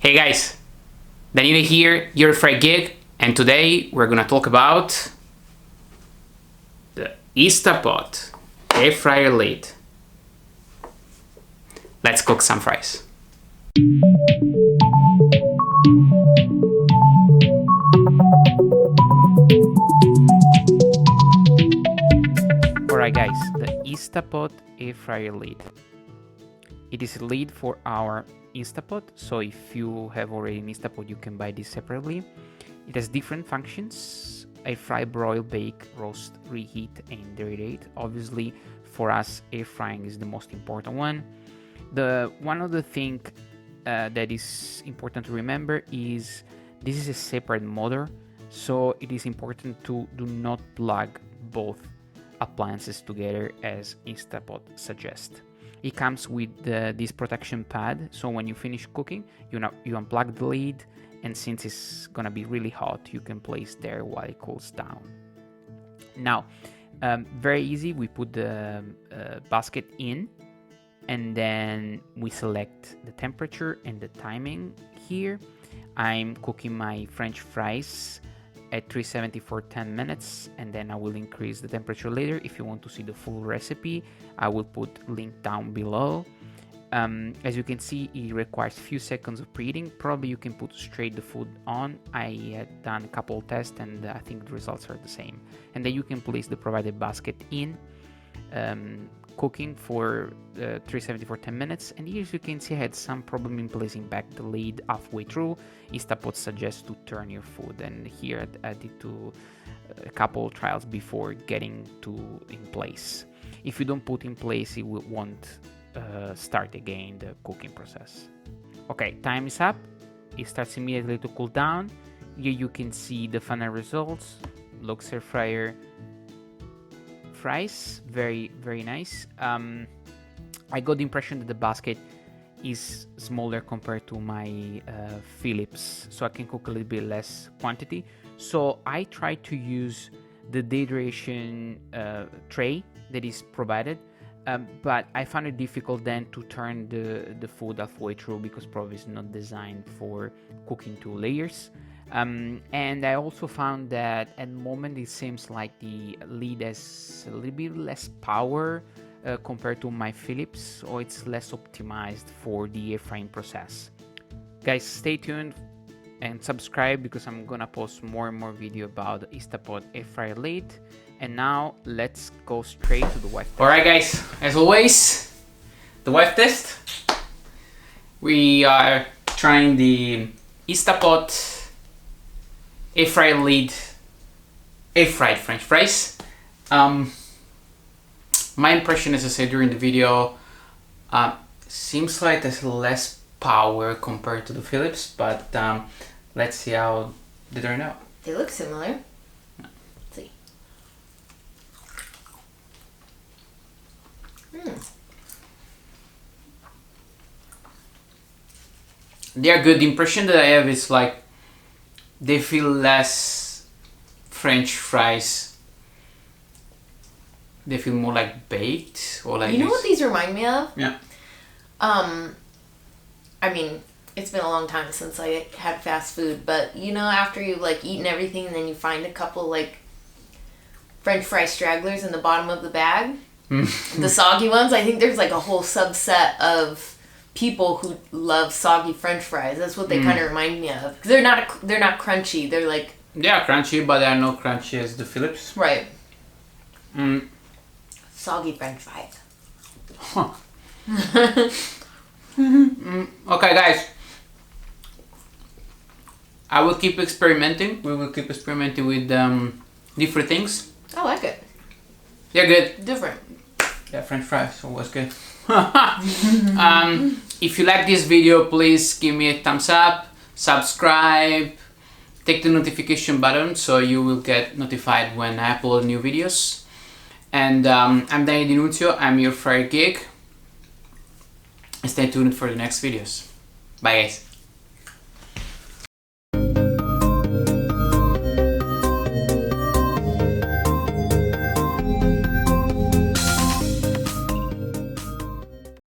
Hey guys, Daniele here, Air Fryer Geek, and today we're gonna talk about the Instapot Air Fryer lid. Let's cook some fries. Alright guys, the Instapot Air Fryer lid. It is a lid for our Instapot, so if you have already an Instapot you can buy this separately. It has different functions: air fry, broil, bake, roast, reheat and dehydrate. Obviously for us air frying is the most important one. One of the thing that is important to remember is this is a separate motor, so it is important to do not plug both appliances together as Instapot suggests. It comes with this protection pad, so when you finish cooking, you unplug the lid, and since it's gonna be really hot, you can place there while it cools down. Now, very easy. We put the basket in, and then we select the temperature and the timing here. I'm cooking my French fries at 370 for 10 minutes, and then I will increase the temperature later. If you want to see the full recipe, I will put link down below. As you can see, it requires few seconds of preheating. Probably you can put straight the food on. I had done a couple tests and I think the results are the same. And then you can place the provided basket in, cooking for 370 for 10 minutes. And here, as you can see, I had some problem in placing back the lid halfway through. Instapot suggests to turn your food, and here I did a couple trials before getting in place. If you don't put in place, it won't start again the cooking process. Okay, time is up. It starts immediately to cool down. Here you can see the final results. Looks air fryer fries, very nice. I got the impression that the basket is smaller compared to my Philips, so I can cook a little bit less quantity. So I tried to use the dehydration tray that is provided, but I found it difficult then to turn the food halfway through because probably it's not designed for cooking 2 layers. And I also found that at the moment it seems like the lid has a little bit less power compared to my Philips, or it's less optimized for the air frying process. Guys, stay tuned and subscribe because I'm gonna post more and more video about the Instapot air fryer lid. And now let's go straight to the wife test. Alright guys, as always, the wife test. We are trying the Instapot air fryer lid air fried French fries. My impression, as I said during the video, seems like there's less power compared to the Philips, but let's see how they turn out. They look similar. Let's see. They are good. The impression that I have is like they feel less French fries. They feel more like baked, or like. You know what these remind me of? Yeah. I mean, it's been a long time since I had fast food, but you know, after you've like eaten everything and then you find a couple like French fry stragglers in the bottom of the bag, the soggy ones. I think there's like a whole subset of people who love soggy French fries. That's what they kind of remind me of. 'Cause they're not crunchy. They're like. They are crunchy, but they are not crunchy as the Philips. Right. Soggy French fries. Huh. Okay, guys. I will keep experimenting. We will keep experimenting with different things. I like it. They're good. Different. Yeah, French fries always good. If you like this video, please give me a thumbs up, subscribe, take the notification button so you will get notified when I upload new videos. And I'm Daniele Dinuzio, I'm your Air Fryer Geek. Stay tuned for the next videos. Bye guys.